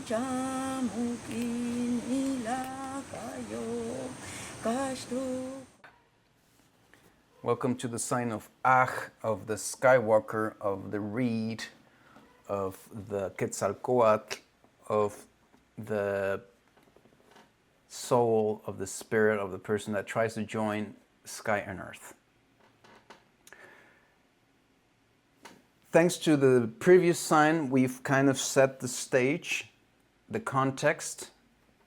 Welcome to the sign of Ach, of the Skywalker, of the reed, of the Quetzalcoatl, of the soul, of the spirit of the person that tries to join sky and earth. Thanks to the previous sign, we've kind of set the stage, the context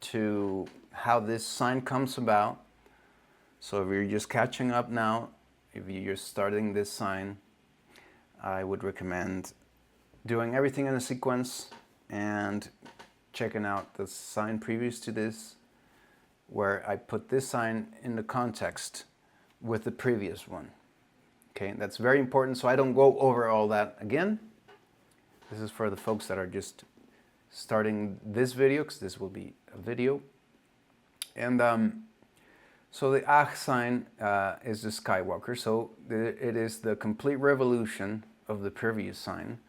to how this sign comes about. So if you're just catching up now, if you're starting this sign, I would recommend doing everything in a sequence and checking out the sign previous to this, where I put this sign in the context with the previous one. Okay, that's very important, so I don't go over all that again. This is for the folks that are just starting this video, because this will be a video. And so the Ach sign is the Skywalker, so it is the complete revolution of the previous sign,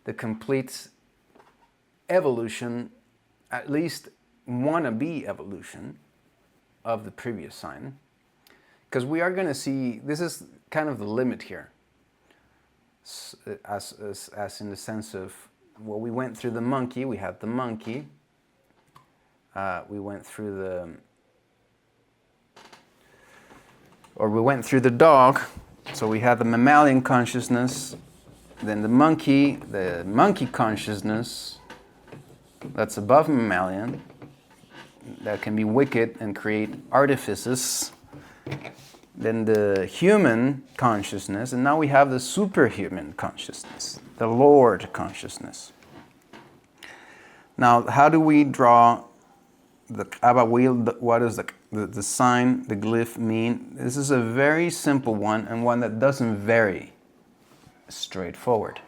the complete evolution, at least wannabe evolution of the previous sign. Because we are going to see, this is kind of the limit here, as in the sense of, well, we went through the monkey, we had the monkey, we went through the dog, so we had the mammalian consciousness, then the monkey consciousness, that's above mammalian, that can be wicked and create artifices. Then the human consciousness, and now we have the superhuman consciousness, the Lord consciousness. Now, how do we draw the Abba wheel? What does the sign, the glyph mean? This is a very simple one, and one that doesn't vary straightforward.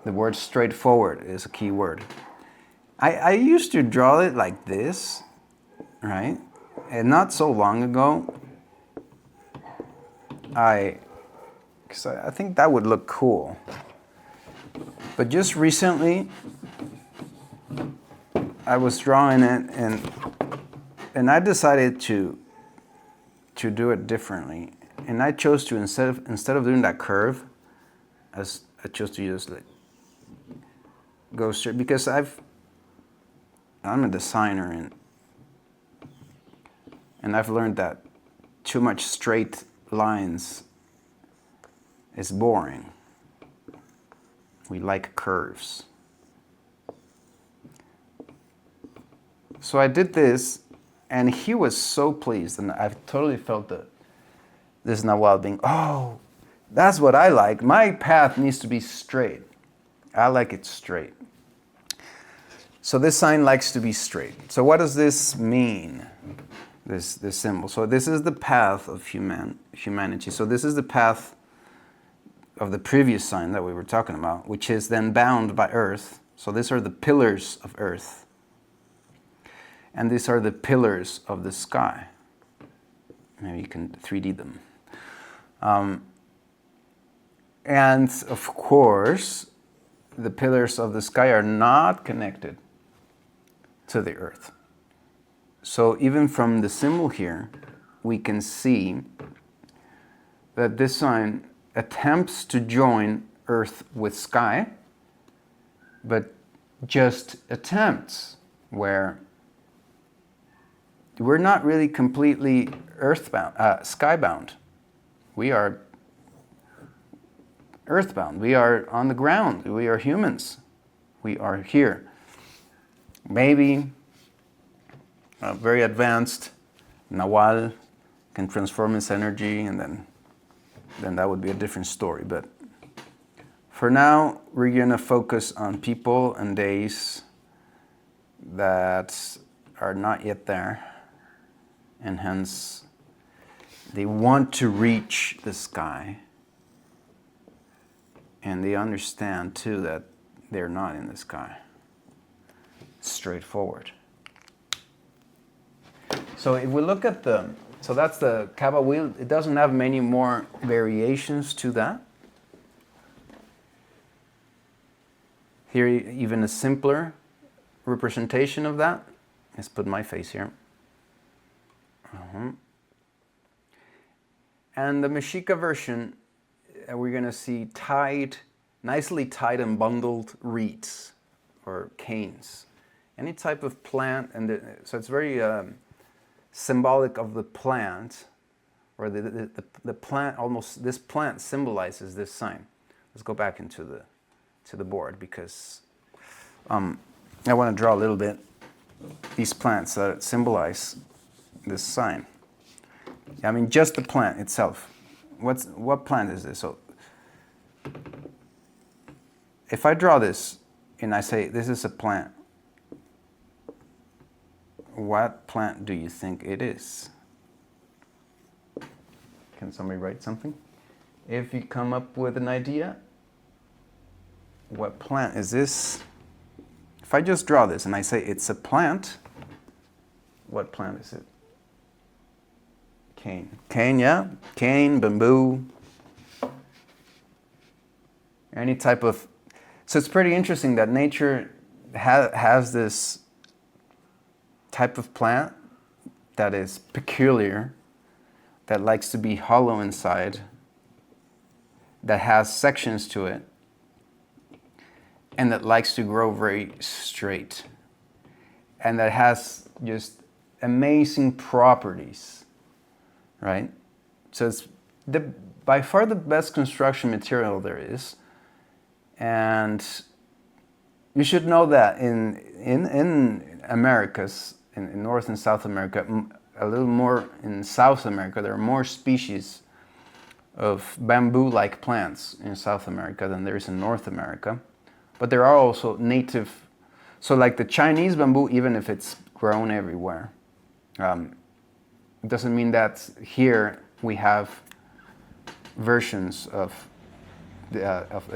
The word straightforward is a key word. I used to draw it like this, right? And not so long ago, because I think that would look cool. But just recently, I was drawing it, and I decided to do it differently. And I chose to, instead of doing that curve, I chose to just go straight, because I'm a designer, and I've learned that too much straight lines is boring. We like curves. So I did this, and he was so pleased, and I totally felt this Nawal being, oh, that's what I like. My path needs to be straight. I like it straight. So this sign likes to be straight. So what does this mean? This symbol. So this is the path of humanity. So this is the path of the previous sign that we were talking about, which is then bound by earth. So these are the pillars of earth. And these are the pillars of the sky. Maybe you can 3D them. And of course, the pillars of the sky are not connected to the earth. So even from the symbol here, we can see that this sign attempts to join earth with sky, but just attempts, where we're not really completely earthbound, skybound. We are earthbound. We are on the ground. We are humans. We are here. Maybe a very advanced Nawal can transform his energy, and then that would be a different story. But for now, we're going to focus on people and days that are not yet there, and hence they want to reach the sky, and they understand too that they're not in the sky. Straightforward. So if we look at so that's the Kaaba wheel. It doesn't have many more variations to that. Here, even a simpler representation of that. Let's put my face here. And the Mexica version, we're going to see nicely tied and bundled reeds or canes. Any type of plant, and so it's very symbolic of the plant, or the plant. Almost this plant symbolizes this sign. Let's go back into the board, because I want to draw a little bit these plants that symbolize this sign. I mean, just the plant itself. What plant is this? So if I draw this and I say this is a plant, what plant do you think it is? Can somebody write something? If you come up with an idea, what plant is this? If I just draw this and I say it's a plant, what plant is it? Cane. Cane, yeah? Cane, bamboo. Any type of... So it's pretty interesting that nature has this type of plant that is peculiar, that likes to be hollow inside, that has sections to it, and that likes to grow very straight, and that has just amazing properties, right? So it's by far the best construction material there is, and you should know that in Americas, in North and South America, a little more in South America, there are more species of bamboo-like plants in South America than there is in North America. But there are also native, so like the Chinese bamboo, even if it's grown everywhere, it doesn't mean that here we have versions of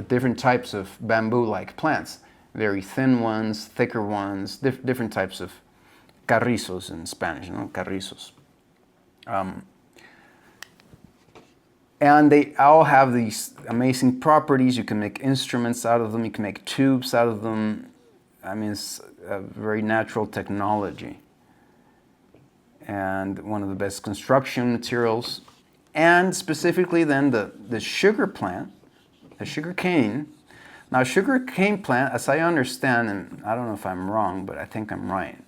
different types of bamboo-like plants. Very thin ones, thicker ones, different types of carrizos in Spanish, you know, carrizos. And they all have these amazing properties. You can make instruments out of them. You can make tubes out of them. I mean, it's a very natural technology. And one of the best construction materials. And specifically then the sugar plant, the sugar cane. Now, sugar cane plant, as I understand, and I don't know if I'm wrong, but I think I'm right,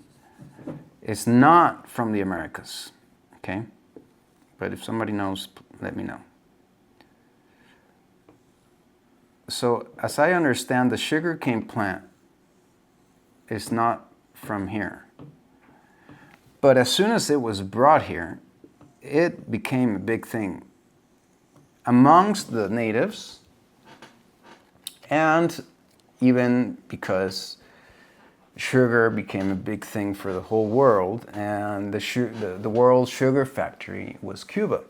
it's not from the Americas, okay? But if somebody knows, let me know. So, as I understand, the sugarcane plant is not from here. But as soon as it was brought here, it became a big thing amongst the natives, and even because sugar became a big thing for the whole world, and the world's sugar factory was Cuba,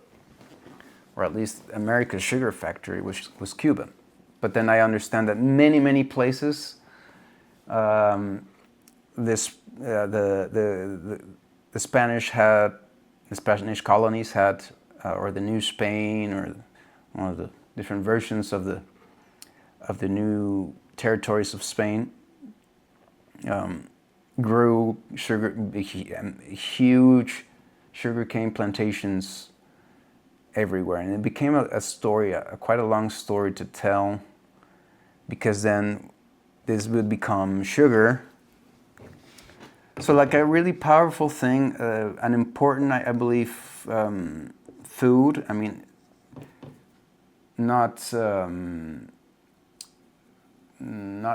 or at least America's sugar factory was Cuba. But then I understand that many places, the Spanish colonies had, or the New Spain, or one of the different versions of the new territories of Spain, grew huge sugarcane plantations everywhere, and it became a story, quite a long story to tell, because then this would become sugar. So like a really powerful thing, an important, I believe, food. I mean, not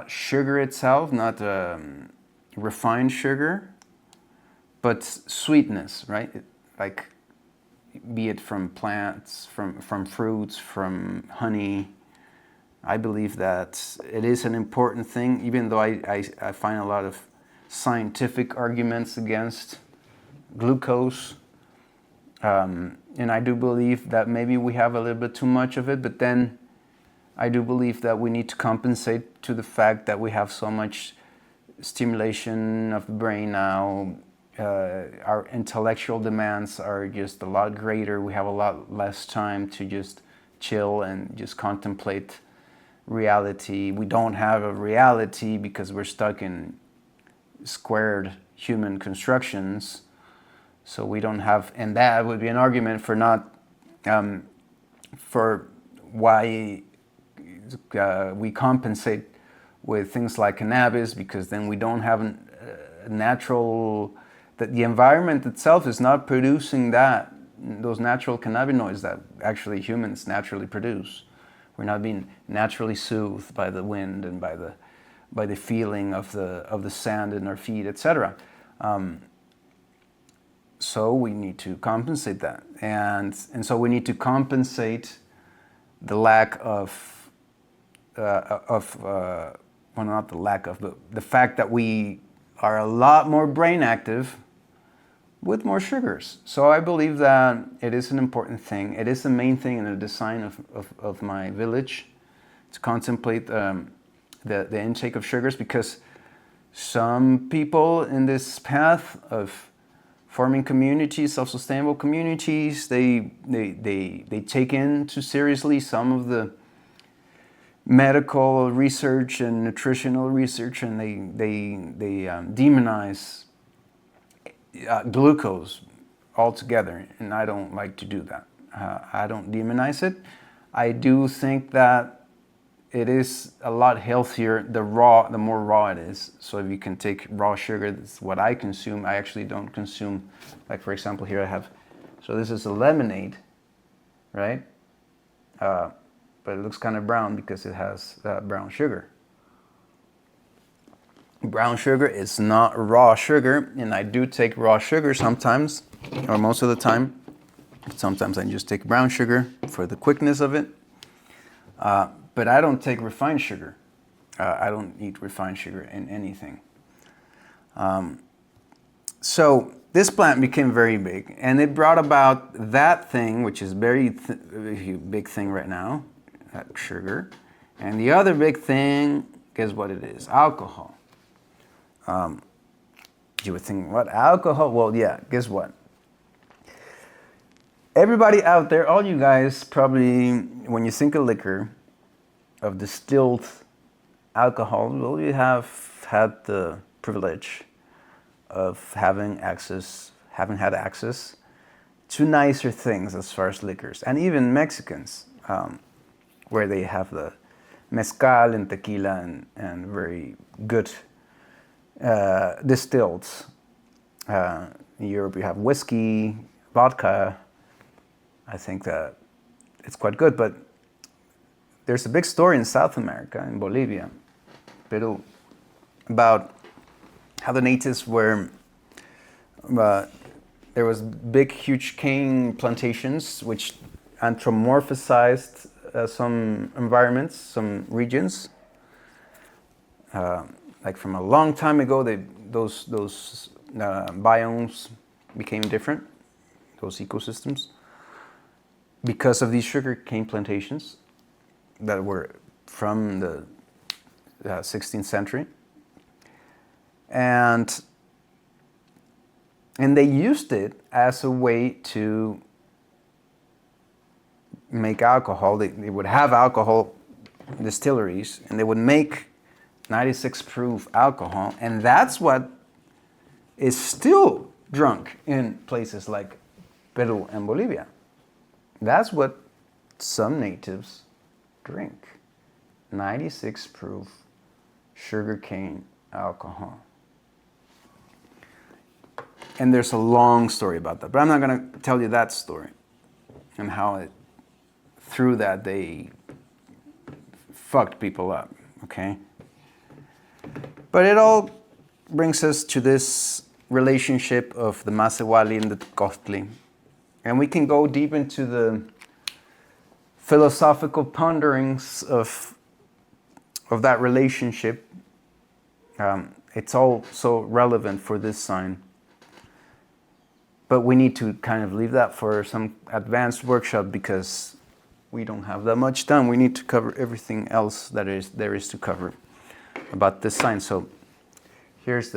sugar itself, not refined sugar, but sweetness, right? Like, be it from plants, from fruits, from honey. I believe that it is an important thing, even though I find a lot of scientific arguments against glucose. And I do believe that maybe we have a little bit too much of it, but then I do believe that we need to compensate to the fact that we have so much stimulation of the brain now. Our intellectual demands are just a lot greater. We have a lot less time to just chill and just contemplate reality. We don't have a reality because we're stuck in squared human constructions. So we don't have, and that would be an argument for not, for why we compensate with things like cannabis, because then we don't have a natural, that the environment itself is not producing those natural cannabinoids that actually humans naturally produce. We're not being naturally soothed by the wind and by the feeling of the sand in our feet, etc. So we need to compensate that, and so we need to compensate the lack of well, not the lack of, but the fact that we are a lot more brain active with more sugars. So I believe that it is an important thing. It is the main thing in the design of my village, to contemplate the intake of sugars, because some people in this path of forming communities, self-sustainable communities, they take into seriously some of the medical research and nutritional research, and they demonize glucose altogether, and I don't like to do that. I don't demonize it. I do think that it is a lot healthier the more raw it is. So if you can take raw sugar, that's what I consume. I actually don't consume, like for example here I have, so this is a lemonade, right? But it looks kind of brown because it has brown sugar. Brown sugar is not raw sugar, and I do take raw sugar sometimes, or most of the time. Sometimes I just take brown sugar for the quickness of it. But I don't take refined sugar. I don't eat refined sugar in anything. So this plant became very big, and it brought about that thing, which is very big thing right now, that sugar. And the other big thing, guess what it is? Alcohol. You would think, what, alcohol? Well, yeah, guess what? Everybody out there, all you guys, probably, when you think of liquor, of distilled alcohol, well, you have had the privilege of having had access to nicer things as far as liquors, and even Mexicans, where they have the mezcal and tequila and very good distilled. In Europe, you have whiskey, vodka. I think that it's quite good, but there's a big story in South America, in Bolivia, Peru, about how the natives were, there was big, huge cane plantations which anthropomorphized some environments, some regions. Like from a long time ago, those biomes became different, those ecosystems, because of these sugar cane plantations that were from the 16th century. And they used it as a way to make alcohol. They would have alcohol distilleries, and they would make 96 proof alcohol, and that's what is still drunk in places like Peru and Bolivia. That's what some natives drink. 96 proof sugarcane alcohol. And there's a long story about that, but I'm not going to tell you that story and how through that they fucked people up, okay? But it all brings us to this relationship of the Masewali and the Acatl. And we can go deep into the philosophical ponderings of that relationship. It's all so relevant for this sign. But we need to kind of leave that for some advanced workshop, because we don't have that much time. We need to cover everything else that there is to cover about this sign. So here's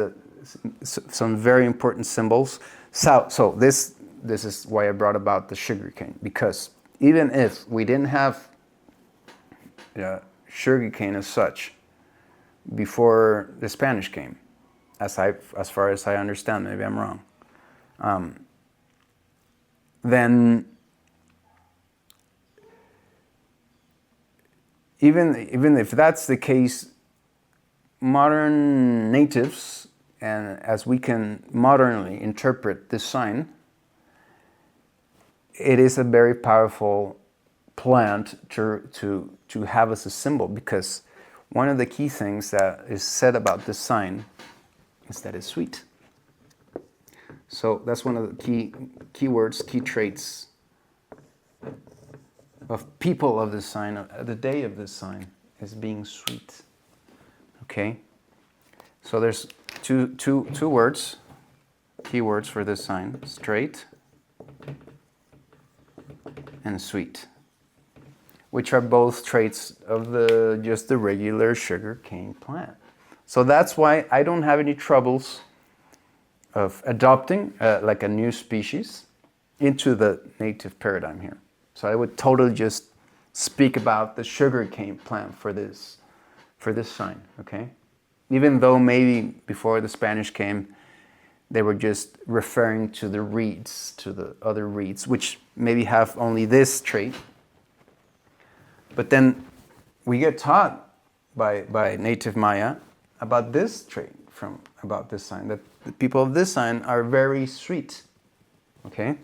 some very important symbols. So this is why I brought about the sugarcane, because even if we didn't have sugarcane as such before the Spanish came, as far as I understand, maybe I'm wrong. Then even if that's the case, modern natives, and as we can modernly interpret this sign, it is a very powerful plant to have as a symbol, because one of the key things that is said about this sign is that it's sweet. So that's one of the key words, key traits of people of this sign, the day of this sign, is being sweet. Okay? So there's two words, key words for this sign: straight and sweet, which are both traits of just the regular sugar cane plant. So that's why I don't have any troubles of adopting like a new species into the native paradigm here. So I would totally just speak about the sugar cane plant for this sign, okay? Even though maybe before the Spanish came, they were just referring to the reeds, to the other reeds, which maybe have only this trait. But then we get taught by native Maya about this trait, about this sign, that the people of this sign are very sweet, okay?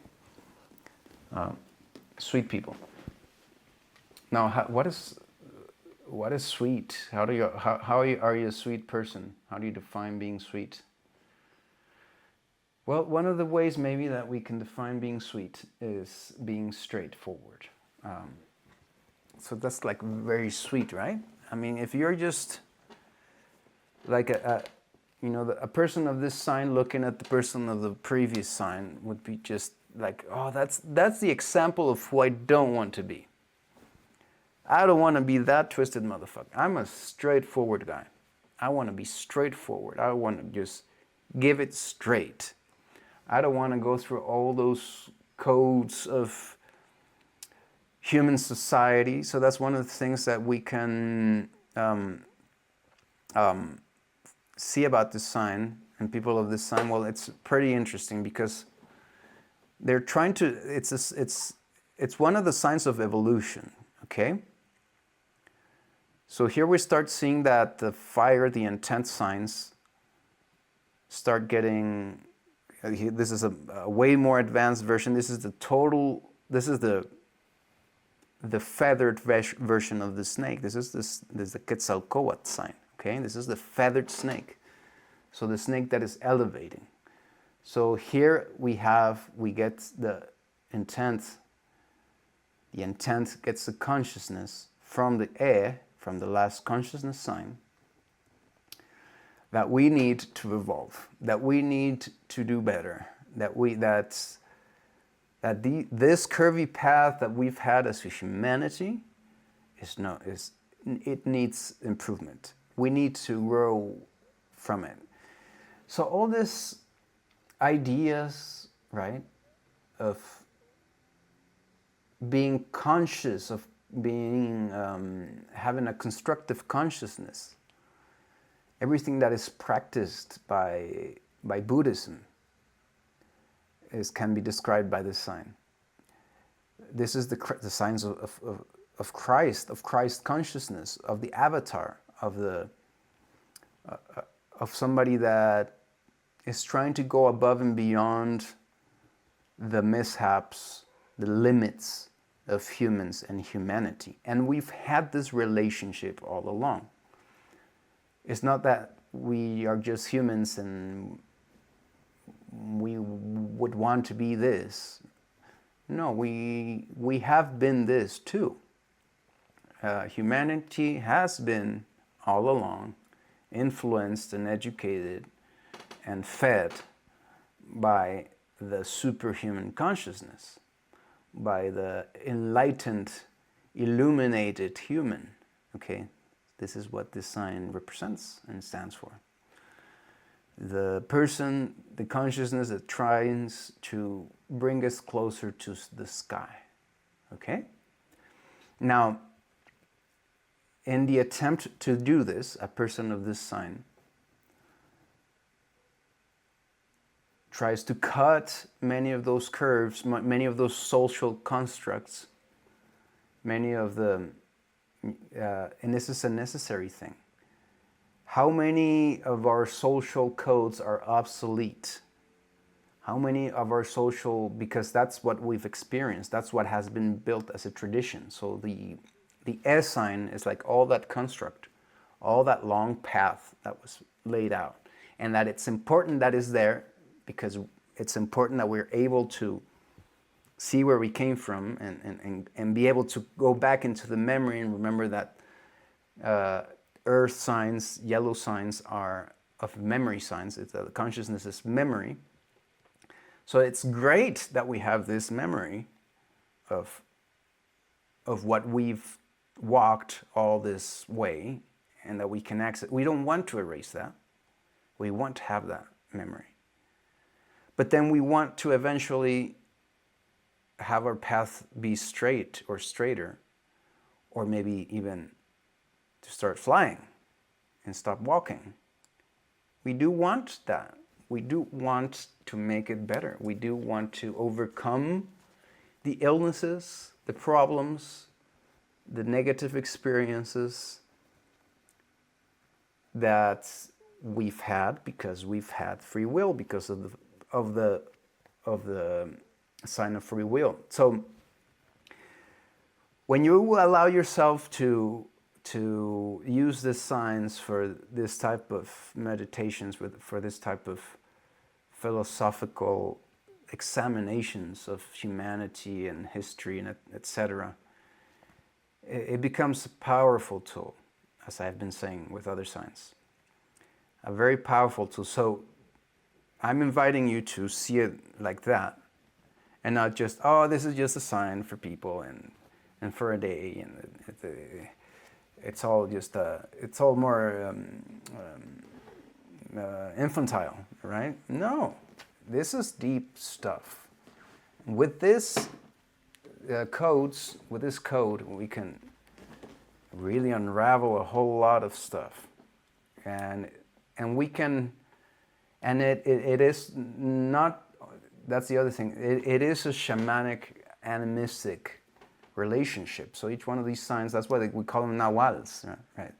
Sweet people. Now, what is sweet? How are you a sweet person? How do you define being sweet? Well, one of the ways maybe that we can define being sweet is being straightforward. So that's like very sweet, right? I mean, if you're just like a person of this sign looking at the person of the previous sign would be just like, oh, that's the example of who I don't want to be. I don't want to be that twisted motherfucker. I'm a straightforward guy. I want to be straightforward. I want to just give it straight. I don't want to go through all those codes of human society. So that's one of the things that we can see about this sign and people of this sign. Well, it's pretty interesting because they're trying to. It's one of the signs of evolution. Okay. So here we start seeing that the fire, the intent signs start getting. This is a way more advanced version. This is the feathered version of the snake. This is the Quetzalcoatl sign. Okay, this is the feathered snake. So the snake that is elevating. So here we get the intent. The intent gets the consciousness from the from the last consciousness sign, that we need to evolve, that we need to do better, this curvy path that we've had as humanity it needs improvement. We need to grow from it. So all these ideas, right, of being conscious, of being having a constructive consciousness, everything that is practiced by Buddhism can be described by this sign. This is the signs of Christ consciousness, of the avatar, of somebody that is trying to go above and beyond the mishaps, the limits of humans and humanity. And we've had this relationship all along. It's not that we are just humans and we would want to be this. No, we have been this too. Humanity has been all along influenced and educated and fed by the superhuman consciousness, by the enlightened, illuminated human. Okay, this is what this sign represents and stands for. The person, the consciousness that tries to bring us closer to the sky. Okay? Now, in the attempt to do this, a person of this sign tries to cut many of those curves, many of those social constructs, many of the, and this is a necessary thing. How many of our social codes are obsolete? How many of our social, because that's what we've experienced, that's what has been built as a tradition. So the S sign is like all that construct, all that long path that was laid out. And that it's important that is there, because it's important that we're able to see where we came from and be able to go back into the memory and remember that earth signs, yellow signs are of memory signs. It's, the consciousness is memory. So it's great that we have this memory of what we've walked all this way and that we can access. We don't want to erase that. We want to have that memory. But then we want to eventually have our path be straight or straighter, or maybe even to start flying and stop walking. We do want that. We do want to make it better. We do want to overcome the illnesses, the problems, the negative experiences that we've had because we've had free will, because of the sign of free will. So when you allow yourself to use these signs for this type of meditations, for this type of philosophical examinations of humanity and history and etc., it becomes a powerful tool, as I've been saying with other signs. A very powerful tool. So I'm inviting you to see it like that, and not just, oh, this is just a sign for people and for a day, and it's all just it's all more infantile, right? No, this is deep stuff. With this with this code, we can really unravel a whole lot of stuff, and we can, and it is not. That's the other thing. It is a shamanic, animistic relationship. So each one of these signs, that's why we call them nawals, right?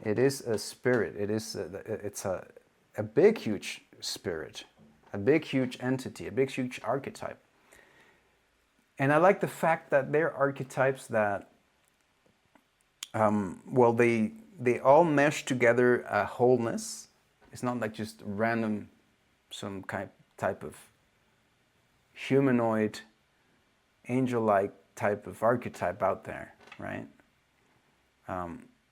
It is a spirit. It's a big, huge spirit, a big, huge entity, a big, huge archetype. And I like the fact that they're archetypes that, well, they all mesh together a wholeness. It's not like just random, some type of humanoid, angel-like type of archetype out there, right?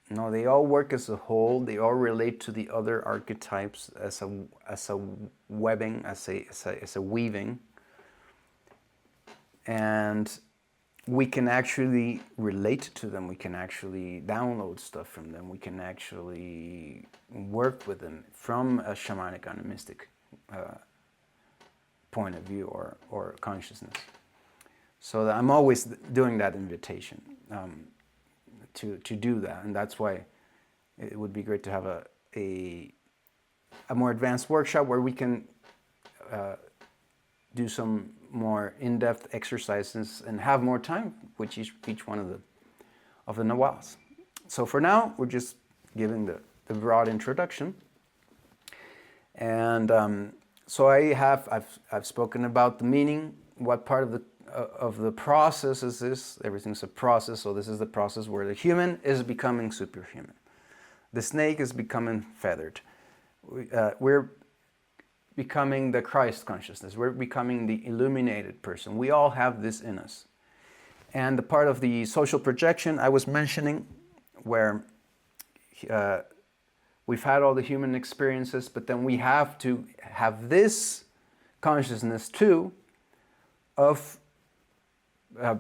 No, they all work as a whole. They all relate to the other archetypes as a webbing, as a weaving, and we can actually relate to them. We can actually download stuff from them. We can actually work with them from a shamanic, animistic point of view or consciousness. So I'm always doing that invitation to do that, and that's why it would be great to have a more advanced workshop where we can do some more in-depth exercises and have more time with each one of the nawals. So for now, we're just giving the broad introduction, and so I've spoken about the meaning, what part of the process is this. Everything's a process, so this is the process where the human is becoming superhuman. The snake is becoming feathered. We're becoming the Christ consciousness. We're becoming the illuminated person. We all have this in us. And the part of the social projection I was mentioning, where we've had all the human experiences, but then we have to have this consciousness too of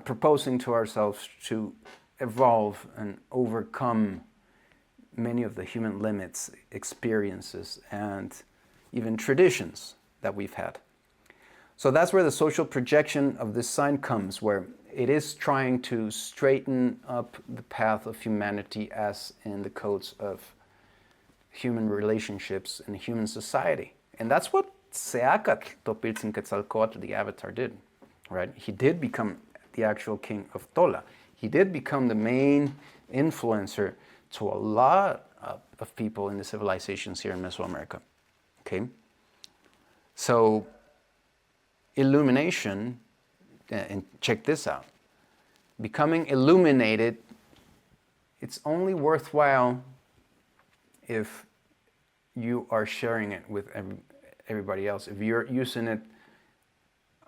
proposing to ourselves to evolve and overcome many of the human limits, experiences, and even traditions that we've had. So that's where the social projection of this sign comes, where it is trying to straighten up the path of humanity as in the codes of human relationships and human society. And that's what Acatl, Topiltzin the Avatar, did, right? He did become the actual king of Tola. He did become the main influencer to a lot of people in the civilizations here in Mesoamerica. Okay? So, illumination, and check this out, becoming illuminated, it's only worthwhile if you are sharing it with everybody else, if you're using it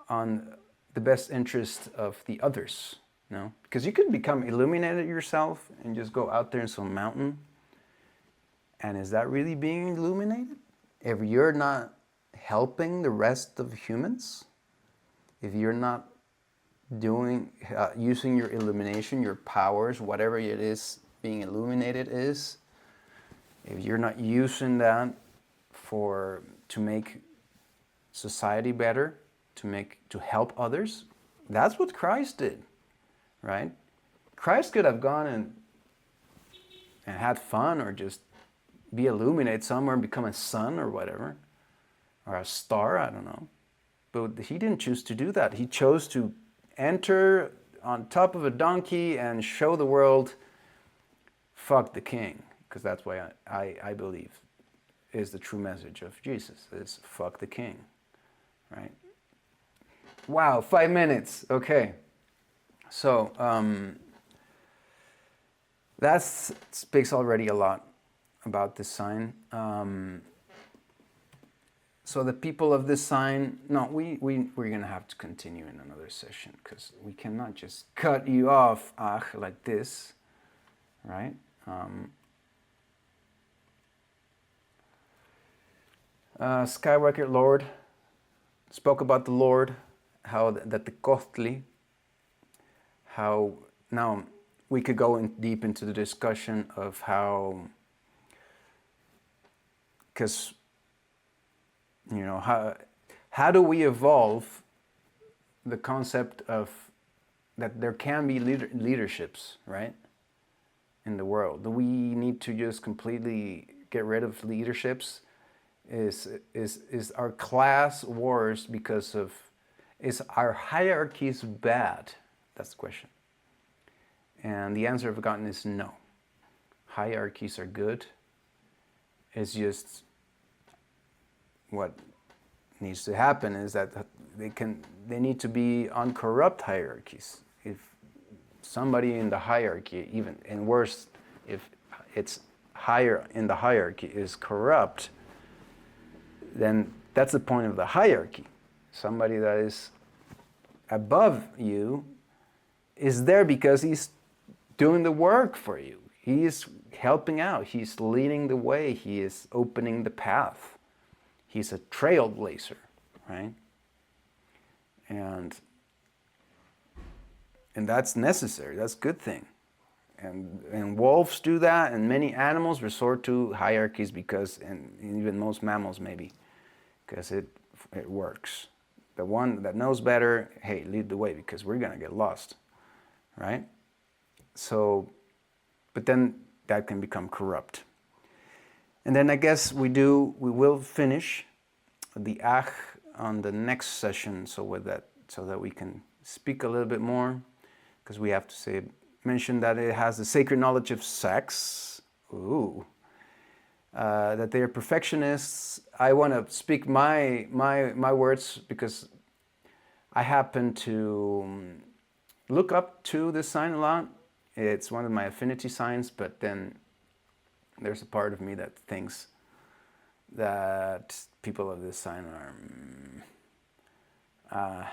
on the best interest of the others, no? Because you could become illuminated yourself and just go out there in some mountain, and is that really being illuminated? If you're not helping the rest of humans, if you're not doing, using your illumination, your powers, whatever it is being illuminated is, if you're not using that to make society better, to help others, that's what Christ did, right? Christ could have gone and had fun, or just be illuminated somewhere and become a sun or whatever, or a star, I don't know. But he didn't choose to do that. He chose to enter on top of a donkey and show the world, fuck the king, because that's why I believe is the true message of Jesus, is fuck the king, right? Wow, 5 minutes, okay. So, that speaks already a lot about this sign. So the people of this sign, no, we're going to have to continue in another session, because we cannot just cut you off, like this, right? Skywalker Lord spoke about the Lord, how that the Acatl, how now we could go deep into the discussion of how, because you know, how do we evolve the concept of that there can be leaderships, right, in the world? Do we need to just completely get rid of leaderships? Is our class wars because of, is our hierarchies bad? That's the question. And the answer I've gotten is no. Hierarchies are good. It's just what needs to happen is that they need to be uncorrupt hierarchies. If somebody in the hierarchy, even, and worse, if it's higher in the hierarchy is corrupt, then that's the point of the hierarchy. Somebody that is above you is there because he's doing the work for you. He is helping out. He's leading the way. He is opening the path. He's a trailblazer, right? And that's necessary. That's a good thing. And wolves do that, and many animals resort to hierarchies because, and even most mammals maybe, because it works. The one that knows better, hey, lead the way, because we're gonna get lost, right? So, but then that can become corrupt. And then I guess we will finish the Ach on the next session, so that we can speak a little bit more, because we have to mention that it has the sacred knowledge of sex. Ooh. That they are perfectionists. I want to speak my words, because I happen to look up to this sign a lot. It's one of my affinity signs, but then there's a part of me that thinks that people of this sign are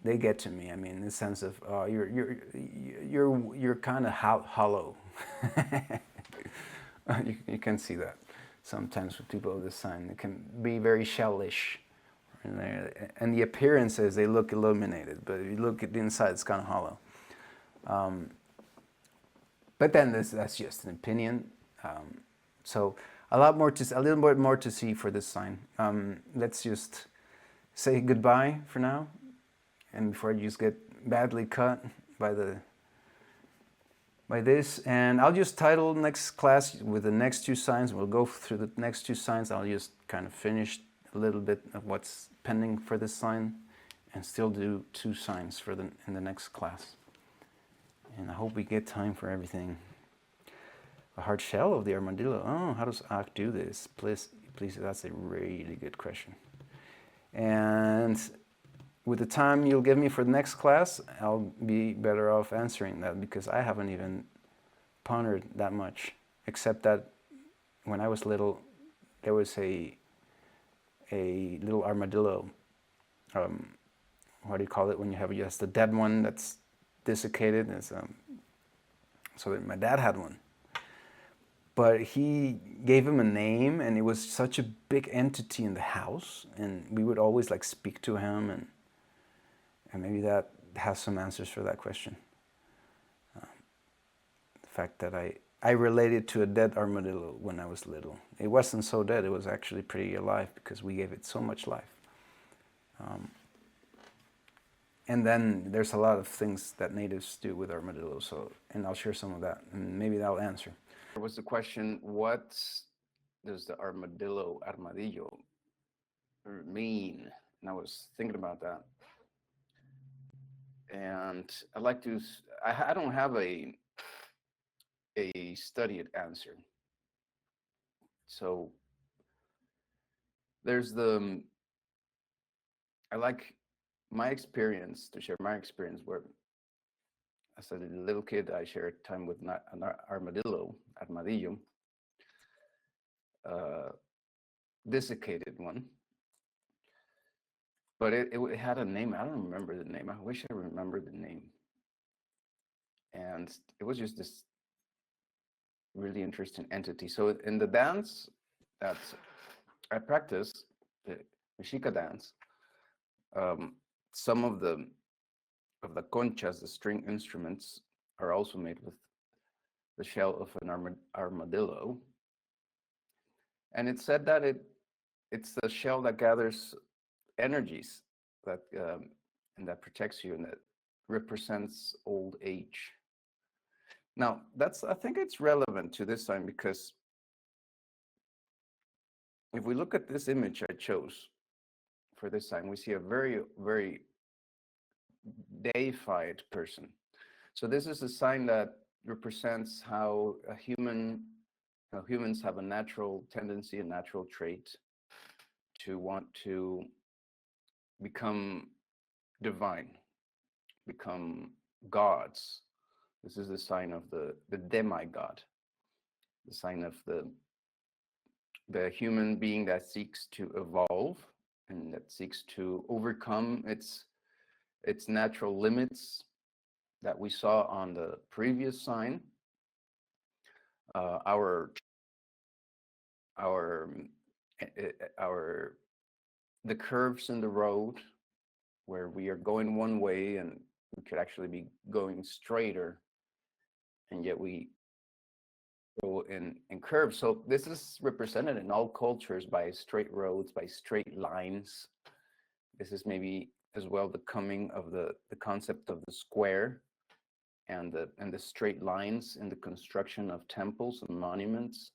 they get to me. I mean, in the sense of you're kind of hollow. You can see that sometimes with people of this sign. It can be very shellish, and the appearances, they look illuminated, but if you look at the inside, it's kind of hollow. But then that's just an opinion. So a little bit more to see for this sign. Let's just say goodbye for now, and before you just get badly cut by by this. And I'll just title next class with the next two signs. We'll go through the next two signs. I'll just kind of finish a little bit of what's pending for this sign and still do two signs for in the next class. And I hope we get time for everything. A hard shell of the armadillo. Oh, how does Acatl do this? Please, that's a really good question. And with the time you'll give me for the next class, I'll be better off answering that, because I haven't even pondered that much, except that when I was little, there was a little armadillo. What do you call it when you have just the dead one that's desiccated? So that my dad had one. But he gave him a name, and it was such a big entity in the house, and we would always like speak to him, and maybe that has some answers for that question. The fact that I related to a dead armadillo when I was little. It wasn't so dead, it was actually pretty alive because we gave it so much life. And then there's a lot of things that natives do with armadillos, and I'll share some of that, and maybe that'll answer. There was the question, what does the armadillo mean? And I was thinking about that. And I'd like to, I don't have a studied answer. So there's I like my experience, to share my experience, where as a little kid, I shared time with an armadillo, desiccated one. But it had a name. I don't remember the name. I wish I remembered the name. And it was just this really interesting entity. So in the dance that I practice, the Mexica dance, some of the conchas, the string instruments, are also made with the shell of an armadillo. And it said that it's the shell that gathers energies that and that protects you, and that represents old age. Now, I think it's relevant to this sign, because if we look at this image I chose for this sign, we see a very, very deified person. So this is a sign that represents how humans have a natural tendency, a natural trait to want to become divine, become gods. This is the sign of the demigod, the sign of the human being that seeks to evolve and that seeks to overcome its natural limits that we saw on the previous sign. The curves in the road, where we are going one way and we could actually be going straighter, and yet we go in curves. So this is represented in all cultures by straight roads, by straight lines. This is maybe as well the coming of the concept of the square and the straight lines in the construction of temples and monuments.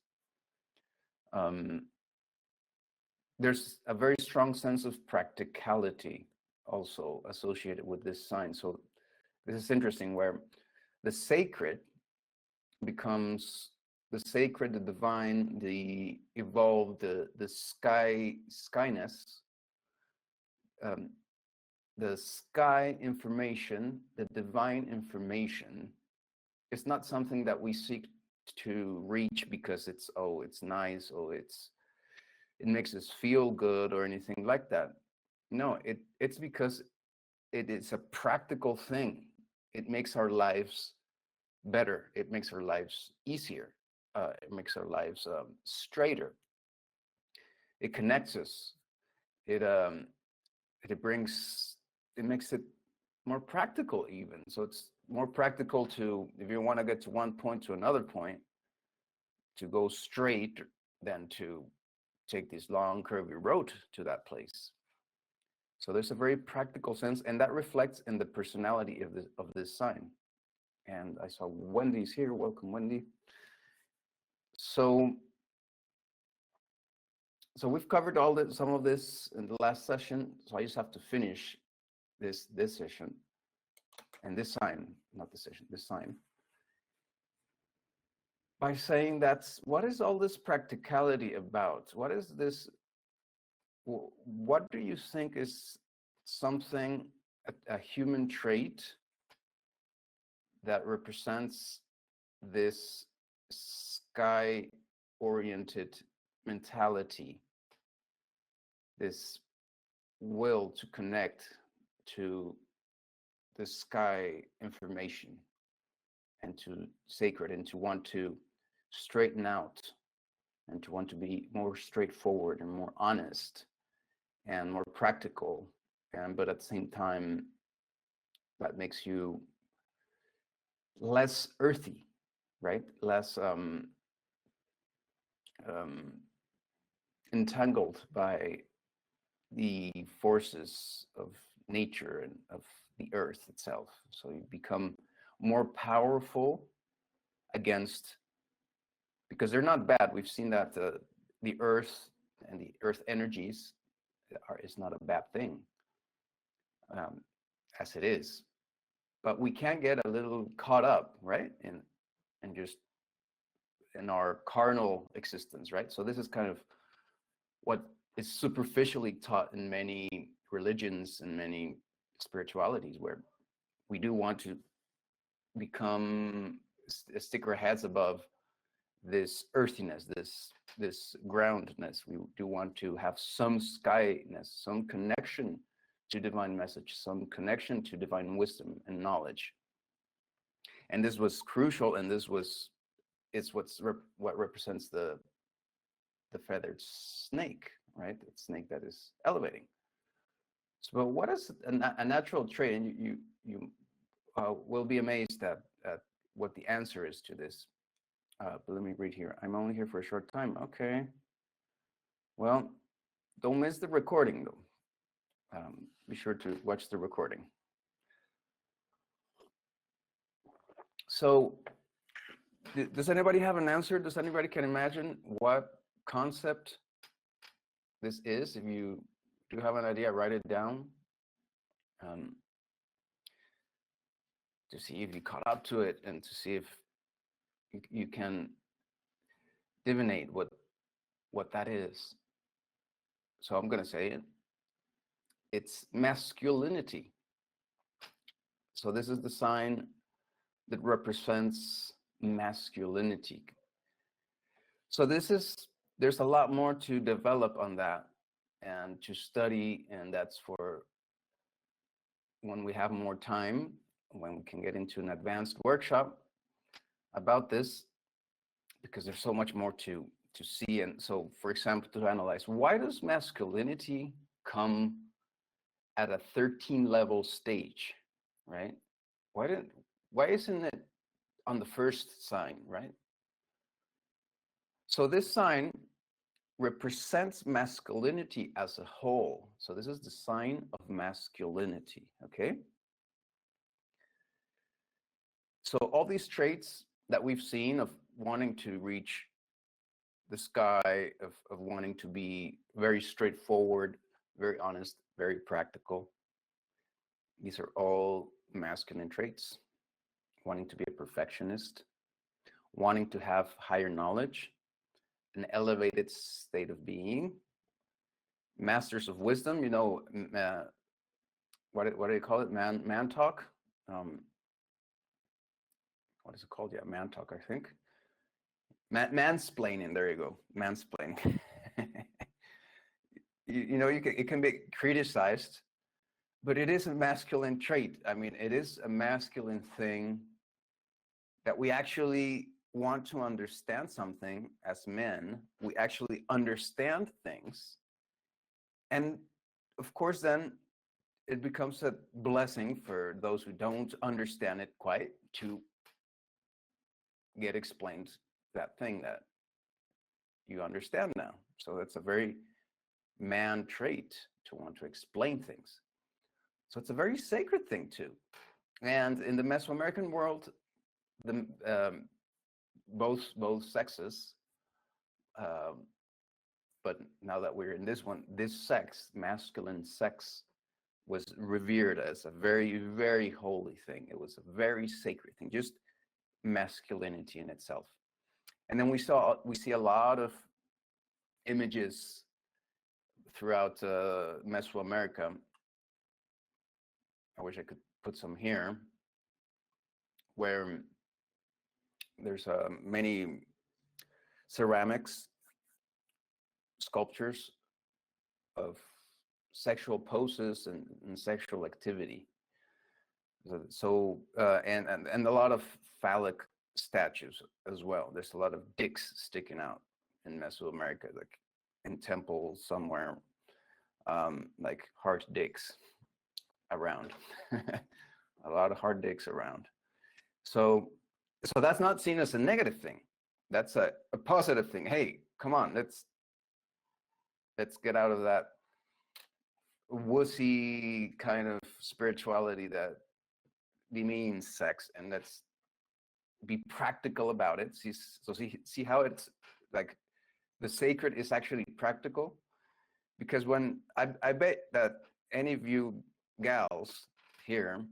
There's a very strong sense of practicality also associated with this sign. So this is interesting, where the sacred becomes the sacred, the divine, the evolved, the skyness, the sky information, the divine information, is not something that we seek to reach because it's nice, it makes us feel good or anything like that. No, it's because it is a practical thing. It makes our lives better. It makes our lives easier. It makes our lives straighter. It connects us. It makes it more practical even. So it's more practical to, if you want to get to one point to another point, to go straight than to take this long curvy road to that place. So there's a very practical sense, and that reflects in the personality of this sign. And I saw Wendy's here. Welcome, Wendy. So we've covered some of this in the last session. So I just have to finish this session and this sign, not the session, this sign, by saying that's what is all this practicality about? What is this? What do you think is something, a human trait that represents this sky-oriented mentality, this will to connect to the sky information and to sacred, and to want to straighten out and to want to be more straightforward and more honest and more practical, but at the same time that makes you less earthy, right? Less entangled by the forces of nature and of the earth itself. So you become more powerful against, because they're not bad. We've seen that the earth and the earth energies is not a bad thing, as it is. But we can get a little caught up, right? And just in our carnal existence, right? So this is kind of what is superficially taught in many religions and many spiritualities, where we do want to become, stick our heads above this earthiness, this groundedness. We do want to have some skyness, some connection to divine message, some connection to divine wisdom and knowledge. And this was crucial, and it's what represents the feathered snake, right? The snake that is elevating. So what is a natural trait? And you will be amazed at what the answer is to this. But let me read here. I'm only here for a short time. Okay. Well, don't miss the recording, though. Be sure to watch the recording. So does anybody have an answer? Does anybody can imagine what concept this is? If you do have an idea, write it down to see if you caught up to it, and to see if you can divinate what that is. So I'm going to say it. It's masculinity. So this is the sign that represents masculinity. So there's a lot more to develop on that and to study, and that's for when we have more time, when we can get into an advanced workshop about this, because there's so much more to see. And so, for example, to analyze, why does masculinity come at a 13 level stage, right? Why isn't it on the first sign, right? So this sign represents masculinity as a whole. So this is the sign of masculinity, okay? So all these traits that we've seen of wanting to reach the sky, of wanting to be very straightforward, very honest, very practical, these are all masculine traits. Wanting to be a perfectionist, wanting to have higher knowledge, an elevated state of being, masters of wisdom, you know, what do you call it? Man talk. What is it called? Yeah, man talk, I think. Mansplaining. There you go. Mansplaining. you know, it can be criticized, but it is a masculine trait. I mean, it is a masculine thing that we actually want to understand something as men. We actually understand things. And of course, then it becomes a blessing for those who don't understand it quite to get explained that thing that you understand now. So that's a very man trait, to want to explain things. So it's a very sacred thing too. And in the Mesoamerican world, the both sexes, but now that we're in this one, this sex, masculine sex, was revered as a very, very holy thing. It was a very sacred thing, just masculinity in itself. And then we see a lot of images throughout Mesoamerica. I wish I could put some here, where there's many ceramics, sculptures of sexual poses and sexual activity. So and a lot of phallic statues as well. There's a lot of dicks sticking out in Mesoamerica, like in temples somewhere, like hard dicks around. A lot of hard dicks around. So that's not seen as a negative thing. That's a positive thing. Hey, come on, let's get out of that wussy kind of spirituality that demeans sex, and let's be practical about it. See how it's like the sacred is actually practical, because when I bet that any of you gals here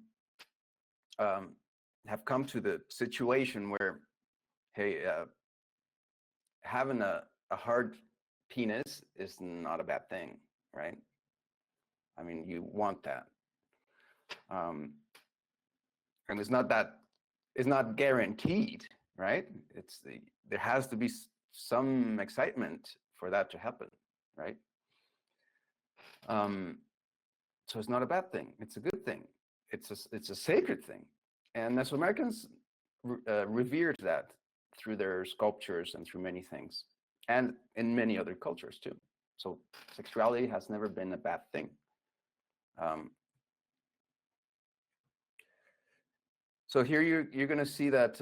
have come to the situation where, hey, having a hard penis is not a bad thing, right? I mean, you want that. And it's not guaranteed, right? There has to be some excitement for that to happen, right? So it's not a bad thing. It's a good thing. It's a sacred thing. And Mesoamericans revered that through their sculptures and through many things, and in many other cultures too. So sexuality has never been a bad thing. So here you're going to see that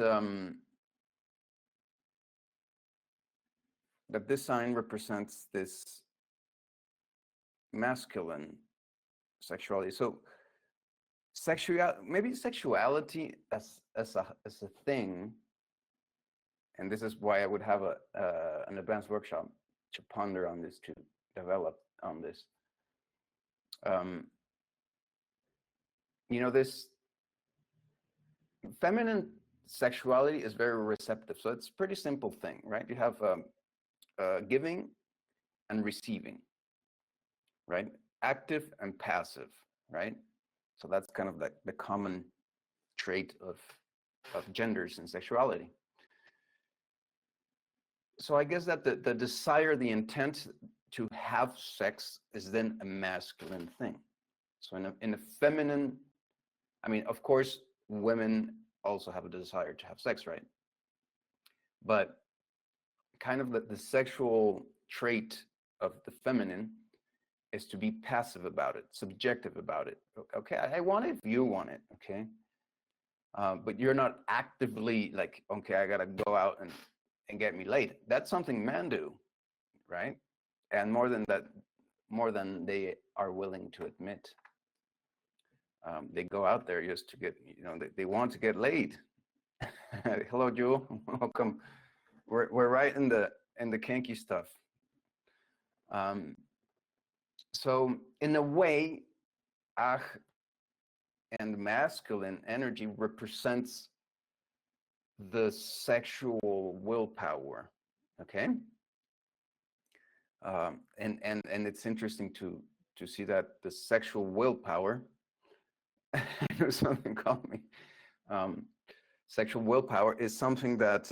that this sign represents this masculine sexuality. So maybe sexuality as a thing, and this is why I would have an advanced workshop to ponder on this, to develop on this. You know, this feminine sexuality is very receptive. So it's a pretty simple thing, right? You have giving and receiving, right? Active and passive, right? So that's kind of the common trait of genders and sexuality. So I guess that the desire, the intent to have sex is then a masculine thing. So in a feminine, I mean, of course, women also have a desire to have sex, right? But kind of the sexual trait of the feminine is to be passive about it, subjective about it. Okay, I want it if you want it, okay? But you're not actively like, okay, I gotta go out and get me laid. That's something men do, right? And more than that, more than they are willing to admit. They go out there just to get, you know, they want to get laid. Hello, Jewel, welcome. We're right in the kinky stuff. So in a way, Ach and masculine energy represents the sexual willpower, okay? And it's interesting to see that the sexual willpower, I know something called me, sexual willpower is something that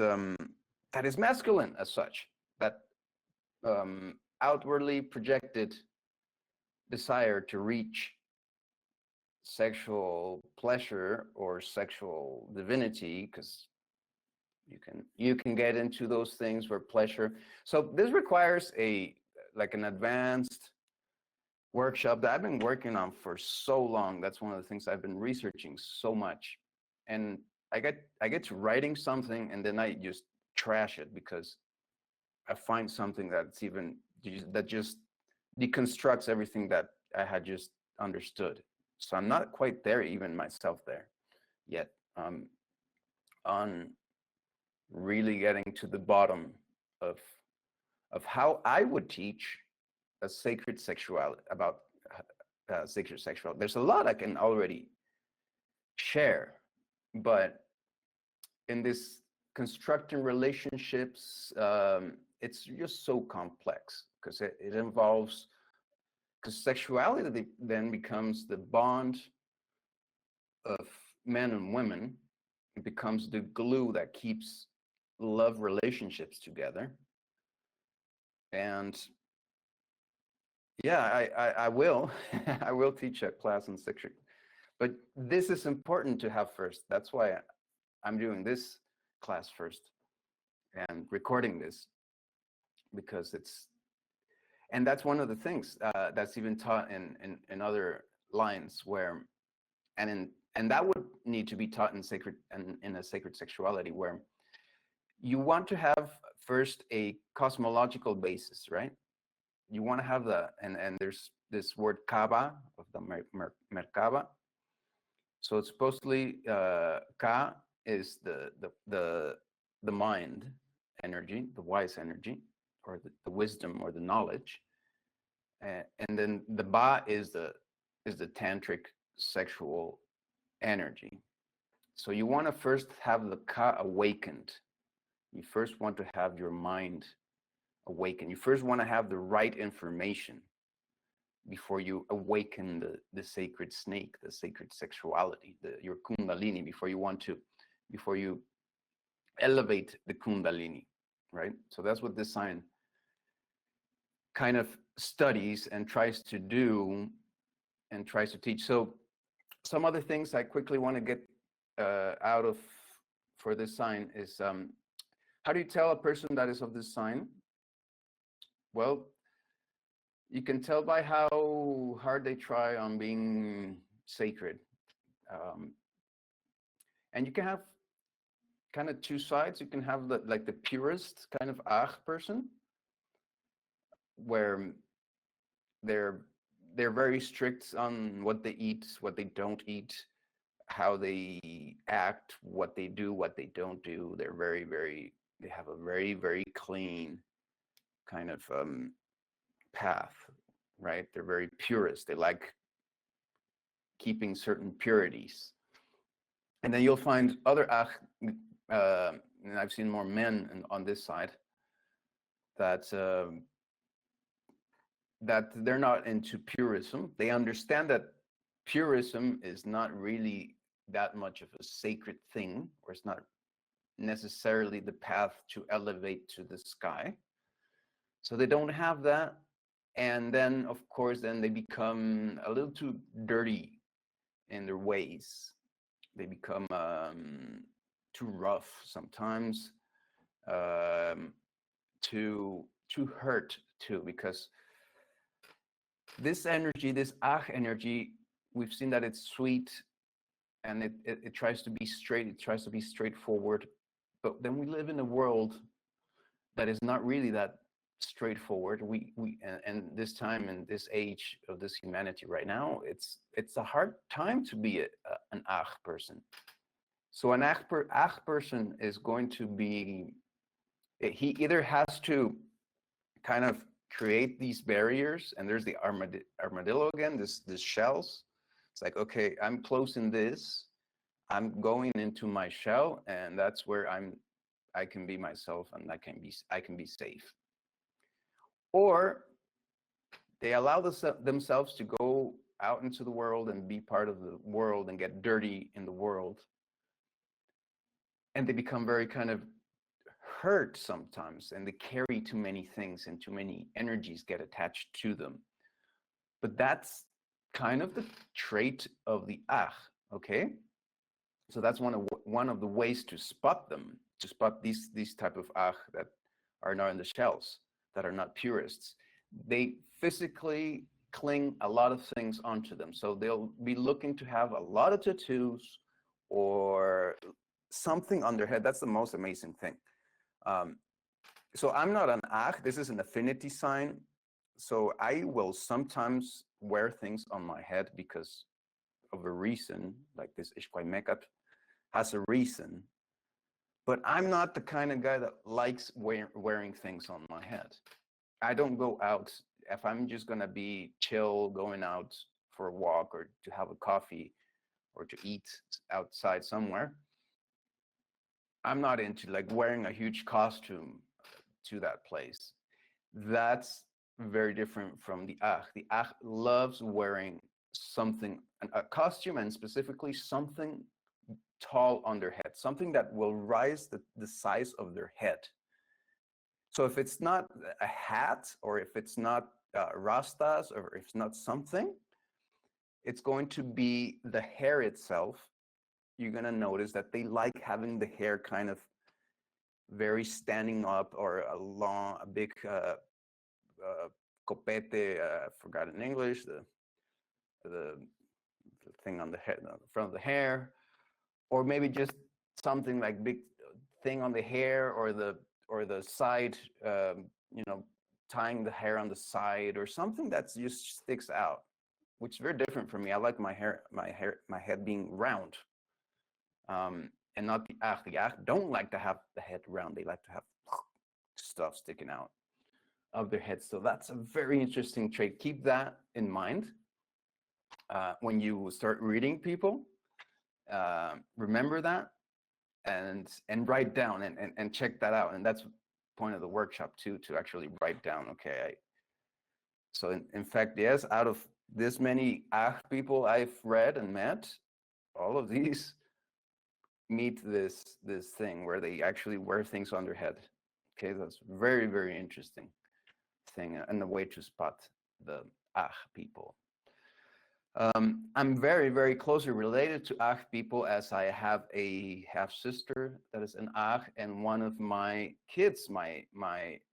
that is masculine as such, that outwardly projected desire to reach sexual pleasure or sexual divinity, because you can get into those things where pleasure. So this requires an advanced workshop that I've been working on for so long. That's one of the things I've been researching so much, and I get to writing something and then I just trash it because I find something that just deconstructs everything that I had just understood. So I'm not quite there even myself there yet. on really getting to the bottom of how I would teach a sacred sexuality, about sacred sexuality. There's a lot I can already share, but in this constructing relationships, it's just so complex because it involves, because sexuality then becomes the bond of men and women. It becomes the glue that keeps love relationships together. And yeah, I will I will teach a class on sexual, but this is important to have first. That's why I'm doing this class first and recording this, because it's, and that's one of the things that's even taught in other lines where, and that would need to be taught in sacred and in a sacred sexuality, where you want to have first a cosmological basis, right? You want to have and there's this word kaba of the Merkaba. So it's supposedly ka is the mind energy, the wise energy, or the wisdom or the knowledge, and then the ba is the tantric sexual energy. So you want to first have the ka awakened. You first want to have your mind awakened. You first want to have the right information before you awaken the sacred snake, the sacred sexuality, your kundalini, before you elevate the kundalini, right? So that's what this sign kind of studies and tries to do and tries to teach. So some other things I quickly want to get out of for this sign is, how do you tell a person that is of this sign? Well, you can tell by how hard they try on being sacred. And you can have kind of two sides. You can have the purist kind of person, where they're very strict on what they eat, what they don't eat, how they act, what they do, what they don't do. They're they have a very, very clean kind of path, right? They're very purist. They like keeping certain purities. And then you'll find other and I've seen more men on this side, that they're not into purism. They understand that purism is not really that much of a sacred thing, or it's not necessarily the path to elevate to the sky. So they don't have that. And then, of course, then they become a little too dirty in their ways. They become too rough sometimes, too hurt too, because this energy, this energy, we've seen that it's sweet, and it tries to be straight, it tries to be straightforward. But then we live in a world that is not really that straightforward. And this time, in this age of this humanity right now, it's a hard time to be an person. So an person is going to be, he either has to kind of create these barriers, and there's the armadillo again, this shells. It's like, okay, I'm closing this, I'm going into my shell, and that's where I can be myself, and I can be safe. Or they allow themselves to go out into the world and be part of the world and get dirty in the world, and they become very kind of hurt sometimes, and they carry too many things, and too many energies get attached to them. But that's kind of the trait of the okay? So that's one of the ways to spot them, to spot these type of that are not in the shells, that are not purists. They physically cling a lot of things onto them. So they'll be looking to have a lot of tattoos or something on their head. That's the most amazing thing. So I'm not an this is an affinity sign. So I will sometimes wear things on my head because of a reason, like this Acatl has a reason. But I'm not the kind of guy that likes wearing things on my head. I don't go out if I'm just gonna be chill, going out for a walk or to have a coffee or to eat outside somewhere. I'm not into like wearing a huge costume to that place. That's very different from the Ach. The Ach loves wearing something, a costume, and specifically something tall on their head, something that will rise the size of their head. So if it's not a hat, or if it's not rastas, or if it's not something, it's going to be the hair itself. You're going to notice that they like having the hair kind of very standing up, or a big copete, I forgot in English, the thing on the head, on the front of the hair, or maybe just something like big thing on the hair, or the side, tying the hair on the side, or something that just sticks out, which is very different from me. I like my head being round, and not the Ach. The Ach don't like to have the head round. They like to have stuff sticking out of their head. So that's a very interesting trait. Keep that in mind when you start reading people. Remember that, and write down and check that out. And that's the point of the workshop too, to actually write down, okay, so in fact, yes, out of this many Ach people I've read and met, all of these meet this thing where they actually wear things on their head. Okay, that's very, very interesting thing, and a way to spot the Ach people. I'm very, very closely related to Ach people, as I have a half sister that is an Ach, and one of my kids, my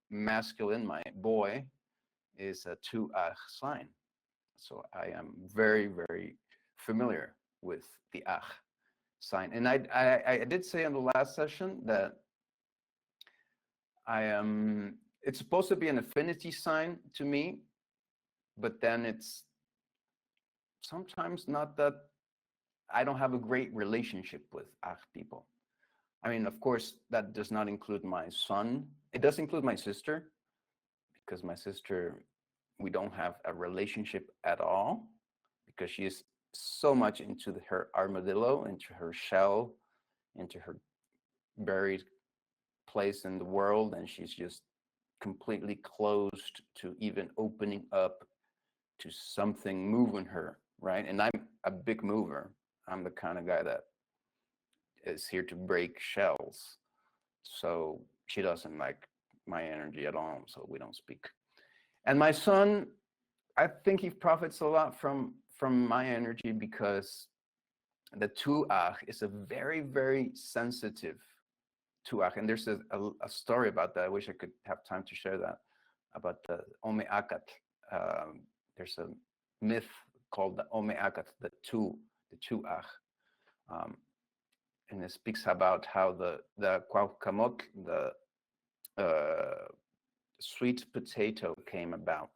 masculine, my boy, is a 2 Ach sign. So I am very, very familiar with the Ach sign. And I did say in the last session that it's supposed to be an affinity sign to me, but then it's sometimes not that. I don't have a great relationship with Ach people. I mean, of course, that does not include my son. It does include my sister, because my sister, we don't have a relationship at all, because she is so much into her armadillo, into her shell, into her buried place in the world, and she's just completely closed to even opening up to something moving her, right? And I'm a big mover. I'm the kind of guy that is here to break shells. So she doesn't like my energy at all, so we don't speak. And my son, I think he profits a lot from my energy, because the 2 Ach is a very, very sensitive 2 Ach. And there's a story about that. I wish I could have time to share that, about the Acatl. There's a myth called the Acatl, the two Ach. And it speaks about how the guacamole, the sweet potato, came about.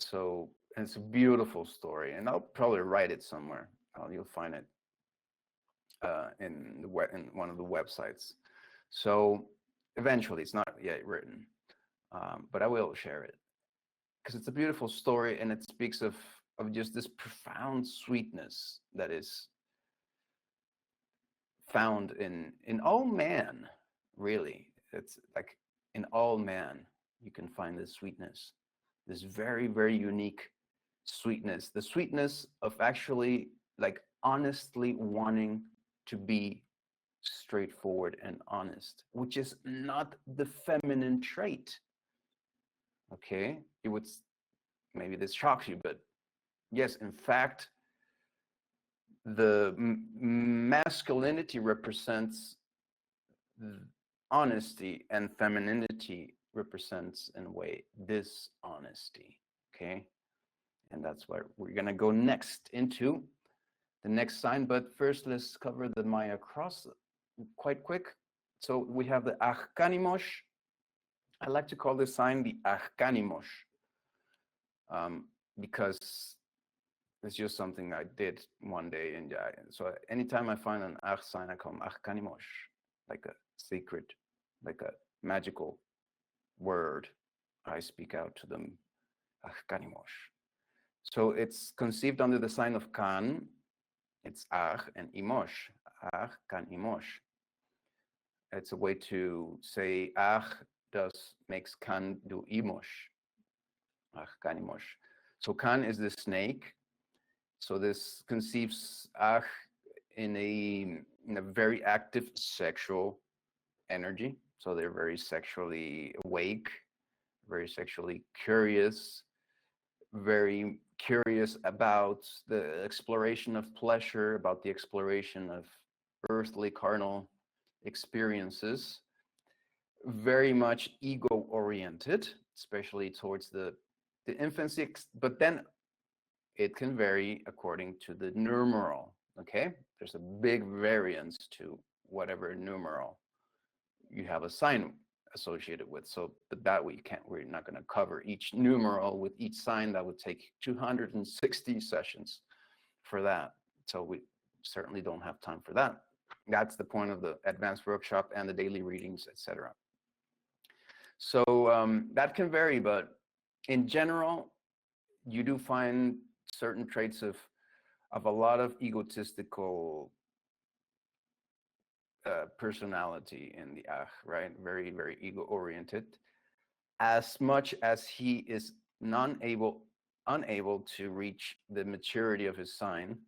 So it's a beautiful story, and I'll probably write it somewhere. You'll find it in one of the websites. So eventually, it's not yet written, but I will share it, because it's a beautiful story, and it speaks of just this profound sweetness that is found in all man. Really, it's like in all man you can find this sweetness, this very, very unique sweetness, the sweetness of actually like honestly wanting to be straightforward and honest, which is not the feminine trait. Okay, it would, maybe this shocks you, but yes, in fact, the masculinity represents honesty, and femininity represents, in a way, dishonesty. Okay, and that's where we're gonna go next, into the next sign. But first, let's cover the Maya cross quite quick. So we have the Achkanimosh. I like to call this sign the Achkanimosh, because It's just something I did one day, and yeah. So anytime I find an Ach sign, I call them Ach Kanimosh, like a secret, like a magical word. I speak out to them, Ach Kanimosh. So it's conceived under the sign of Kan. It's Ach and Imosh. Ach Kan Imosh. It's a way to say Ach makes Kan do Imosh. Ach Kan Imosh. So Kan is the snake. So this conceives Ach in a very active sexual energy. So they're very sexually awake, very sexually curious, very curious about the exploration of pleasure, about the exploration of earthly carnal experiences, very much ego oriented, especially towards the infancy, but then it can vary according to the numeral. Okay, there's a big variance to whatever numeral you have a sign associated with. So, but that we're not going to cover each numeral with each sign. That would take 260 sessions for that. So we certainly don't have time for that. That's the point of the advanced workshop and the daily readings, etc. So that can vary, but in general, you do find certain traits of a lot of egotistical personality in the Ach, right? Very, very ego-oriented. As much as he is unable to reach the maturity of his sign,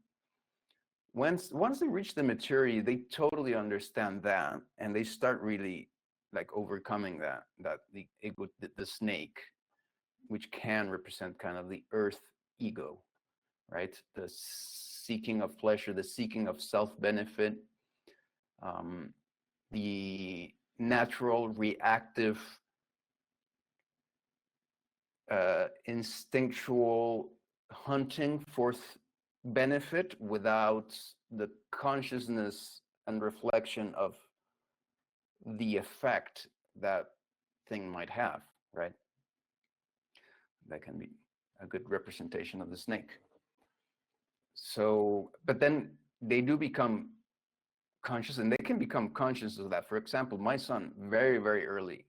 once they reach the maturity, they totally understand that, and they start really like overcoming that the ego, the snake, which can represent kind of the earth ego, right? The seeking of pleasure, the seeking of self-benefit, the natural reactive instinctual hunting for benefit without the consciousness and reflection of the effect that thing might have, right? That can be a good representation of the snake. So, but then they do become conscious, and they can become conscious of that. For example, my son, very, very early,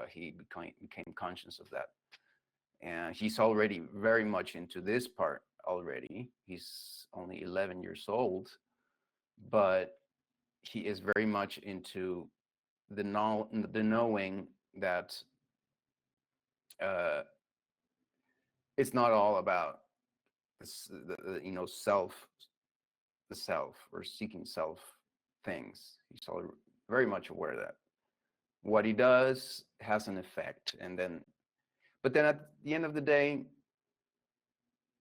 he became conscious of that. And he's already very much into this part already. He's only 11 years old, but he is very much into the knowing that it's not all about self, the self, or seeking self things. He's all very much aware of that what he does has an effect, but then at the end of the day,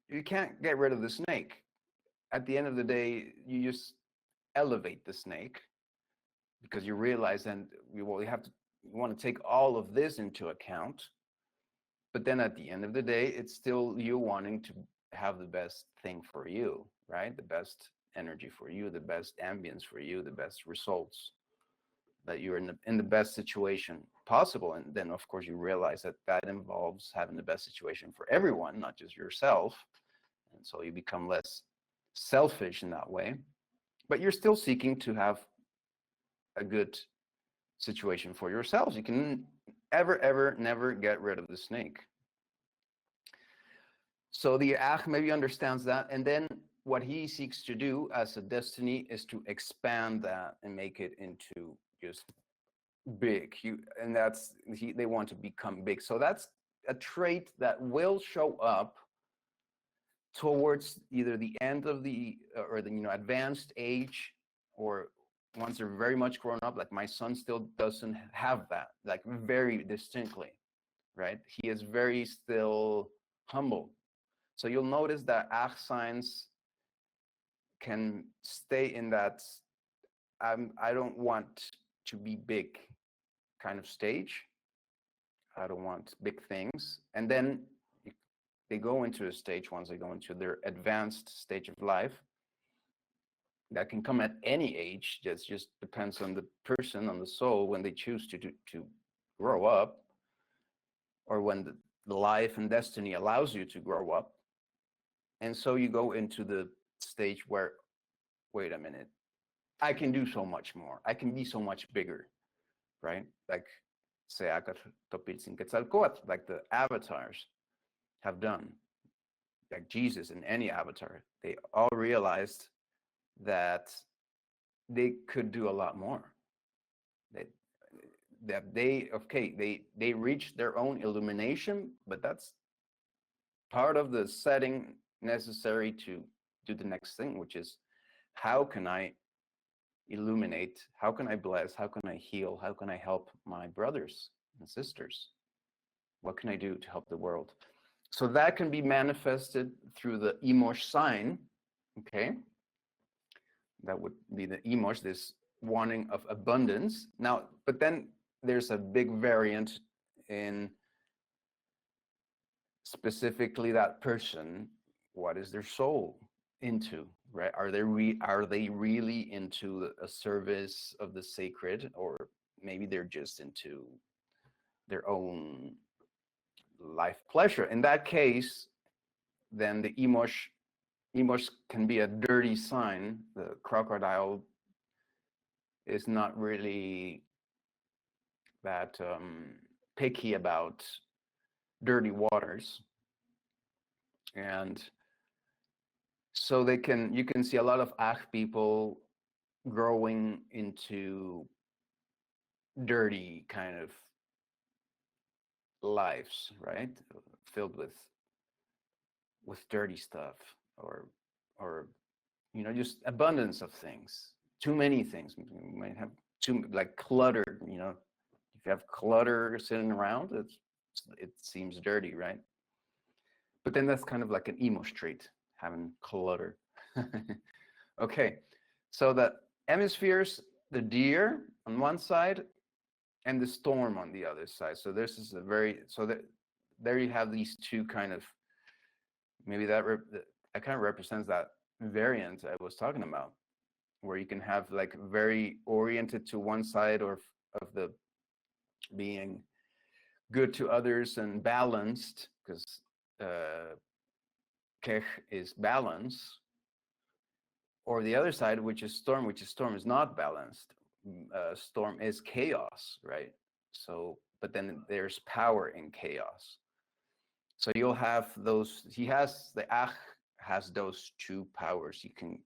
you can't get rid of the snake. At the end of the day, you just elevate the snake, because you realize, and you want to take all of this into account. But then at the end of the day, it's still you wanting to have the best thing for you, right? The best energy for you, the best ambience for you, the best results, that you're in the best situation possible. And then of course you realize that involves having the best situation for everyone, not just yourself. And so you become less selfish in that way, but you're still seeking to have a good situation for yourselves. You can never get rid of the snake. So the Ach maybe understands that, and then what he seeks to do as a destiny is to expand that and make it into just big. They want to become big. So that's a trait that will show up towards either the end of the advanced age, or once they're very much grown up. Like my son still doesn't have that, like very distinctly, right? He is very still humble. So you'll notice that Ach signs can stay in that I don't want to be big kind of stage. I don't want big things. And then they go into a stage, once they go into their advanced stage of life, that can come at any age. That just depends on the person, on the soul, when they choose to grow up, or when the life and destiny allows you to grow up. And so you go into the stage where, wait a minute, I can do so much more. I can be so much bigger, right? Like, say, Acatl, Quetzalcoatl, like the avatars have done, like Jesus in any avatar. They all realized that they could do a lot more. That they reached their own illumination, but that's part of the setting necessary to do the next thing, which is how can I illuminate, how can I bless, how can I heal, how can I help my brothers and sisters? What can I do to help the world? So that can be manifested through the Imosh sign, okay? That would be the Imosh, this wanting of abundance. Now, but then there's a big variant in specifically that person. What is their soul into, right? Are they really into a service of the sacred, or maybe they're just into their own life pleasure? In that case, then the Imosh can be a dirty sign. The crocodile is not really that picky about dirty waters, and so you can see a lot of people growing into dirty kind of lives, right? Filled with dirty stuff, or just abundance of things, too many things. You might have too, like, clutter. If you have clutter sitting around, it seems dirty, right? But then that's kind of like an emo trait, having clutter. Okay, so the hemispheres, the deer on one side and the storm on the other side. So this is there you have these two kind of, maybe that kind of represents that variant I was talking about, where you can have like very oriented to one side, or of the being good to others and balanced, because Kech is balance, or the other side, which is storm is not balanced. Storm is chaos, right? So, but then there's power in chaos. So you'll have those. The Ach has those two powers. He can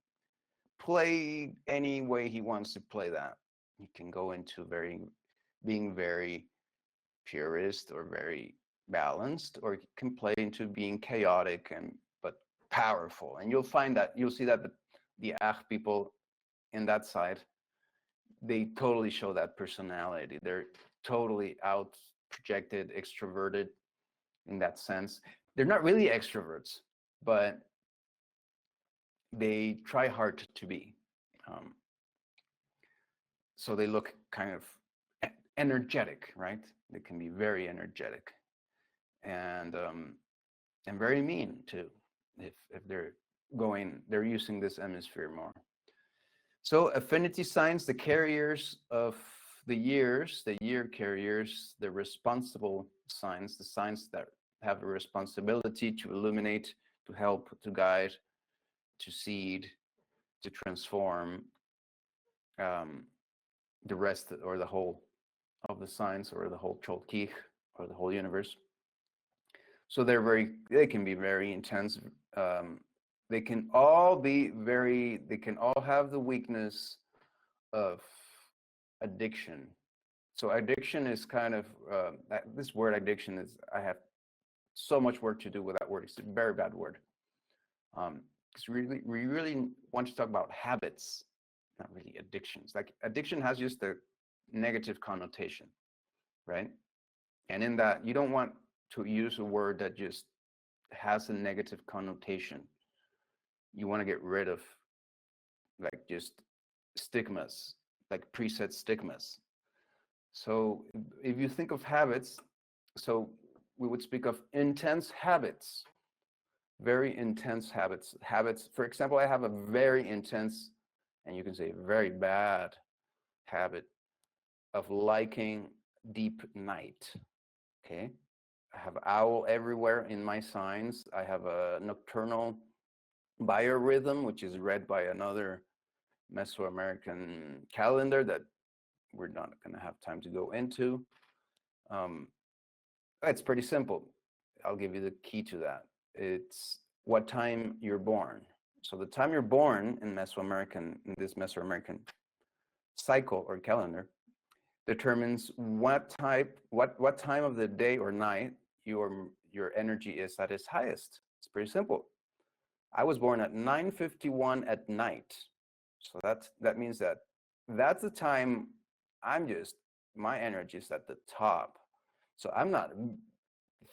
play any way he wants to play that. He can go into being very purist or very balanced, or he can play into being chaotic but powerful. And you'll see that the Ach people in that side, they totally show that personality. They're totally out projected, extroverted in that sense. They're not really extroverts, but they try hard to be. So they look kind of energetic, right? They can be very energetic, and very mean too, if they're using this hemisphere more. So affinity signs, the carriers of the year carriers, the responsible signs, the signs that have a responsibility to illuminate, to help, to guide, to seed, to transform the rest, or the whole of the signs, or the whole Cholkich, or the whole universe. So they can be very intense. They can all have the weakness of addiction. So addiction is kind of, this word addiction is, I have so much work to do with that word. It's a very bad word. Because we really want to talk about habits, not really addictions. Like, addiction has just a negative connotation, right? And in that, you don't want to use a word that just has a negative connotation. You want to get rid of, like, just stigmas, like preset stigmas. So if you think of habits, so we would speak of intense habits, very intense habits. For example, I have a very intense, and you can say very bad habit of liking deep night. Okay. I have owl everywhere in my signs. I have a nocturnal biorhythm, which is read by another Mesoamerican calendar that we're not going to have time to go into. It's pretty simple. I'll give you the key to that. It's what time you're born. So the time you're born in this Mesoamerican cycle or calendar determines what time of the day or night your energy is at its highest. It's pretty simple. I was born at 9:51 at night. So that means that's the time my energy is at the top. So I'm not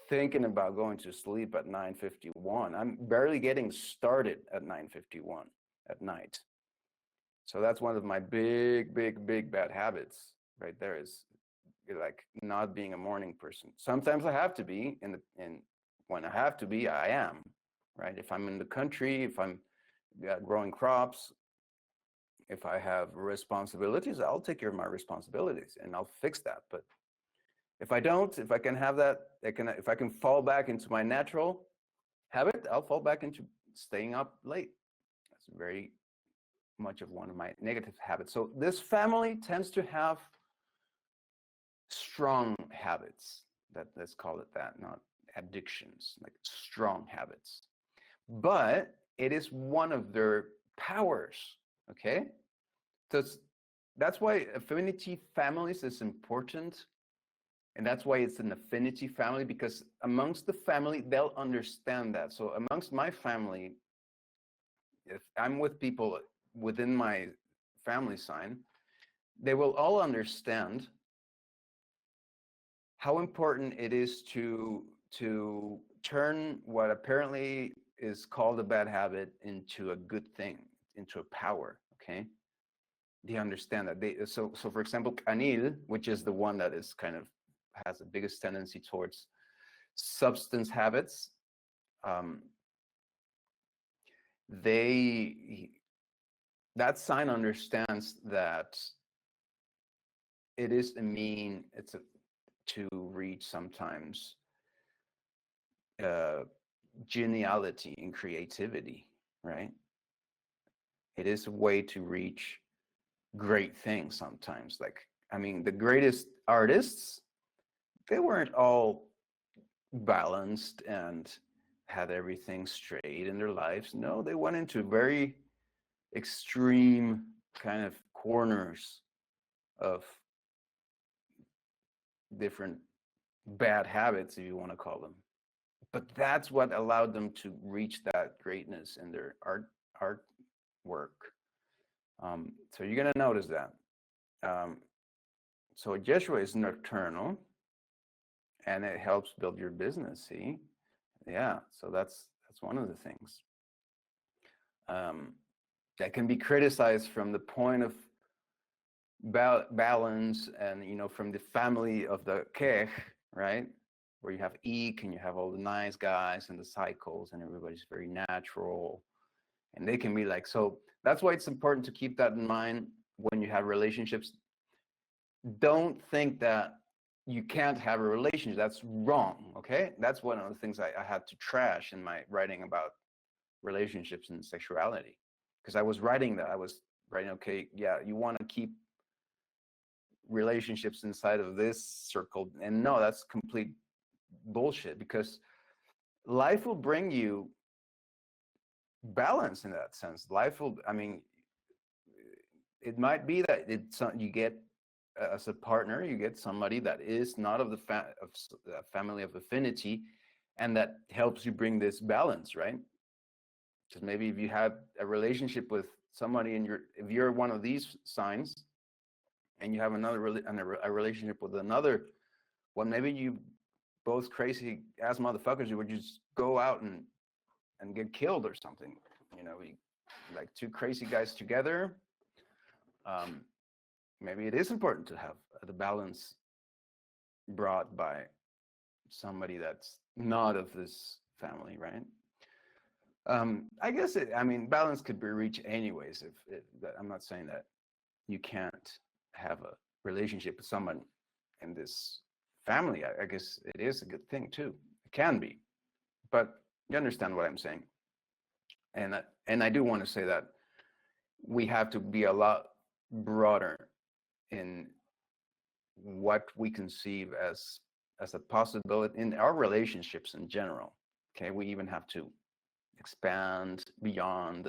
thinking about going to sleep at 9:51. I'm barely getting started at 9:51 at night. So that's one of my big bad habits right there, is like not being a morning person. Sometimes I have to be, and when I have to be, I am, right? If I'm in the country, if I'm growing crops, if I have responsibilities, I'll take care of my responsibilities and I'll fix that. But if I don't, if I can have that, if I can fall back into my natural habit, I'll fall back into staying up late. That's very much of one of my negative habits. So this family tends to have strong habits. Let's call it that, not addictions, like strong habits. But it is one of their powers, okay? So that's why affinity families is important. And that's why it's an affinity family, because amongst the family, they'll understand that. So amongst my family, if I'm with people within my family sign, they will all understand how important it is to turn what apparently is called a bad habit into a good thing, into a power, okay? They understand that. So for example, Acatl, which is the one that is kind of has the biggest tendency towards substance habits, that sign understands that it is to reach sometimes geniality and creativity, right? It is a way to reach great things sometimes. Like, I mean, the greatest artists, they weren't all balanced and had everything straight in their lives. No, they went into very extreme kind of corners of different bad habits, if you want to call them. But that's what allowed them to reach that greatness in their artwork. So you're going to notice that. So Jeshua is nocturnal, and it helps build your business. See, yeah. So that's one of the things that can be criticized from the point of balance, and from the family of the Kech, right, where you have Eek and you have all the nice guys and the cycles, and everybody's very natural, and they can be like, so that's why it's important to keep that in mind when you have relationships. Don't think that you can't have a relationship. That's wrong, okay? That's one of the things I had to trash in my writing about relationships and sexuality, because I was writing, okay, yeah, you want to keep relationships inside of this circle, and no, that's complete bullshit, because life will bring you balance in that sense. It might be that you get, as a partner, you get somebody that is not of the family of affinity, and that helps you bring this balance, right? Because maybe if you have a relationship with somebody if you're one of these signs, and you have a relationship with another, well, maybe you both crazy ass motherfuckers, you would just go out and get killed or something, like two crazy guys together. Maybe it is important to have the balance brought by somebody that's not of this family, right? I guess balance could be reached anyways. I'm not saying that you can't have a relationship with someone in this family. I guess it is a good thing too. It can be, but you understand what I'm saying. And I do want to say that we have to be a lot broader in what we conceive as a possibility in our relationships in general. Okay, we even have to expand beyond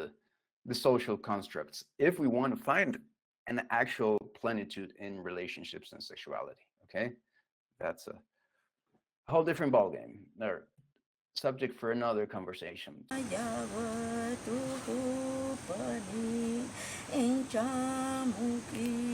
the social constructs if we want to find an actual plenitude in relationships and sexuality. Okay, that's a whole different ballgame. Or subject for another conversation. Yawatuhu pani encamuki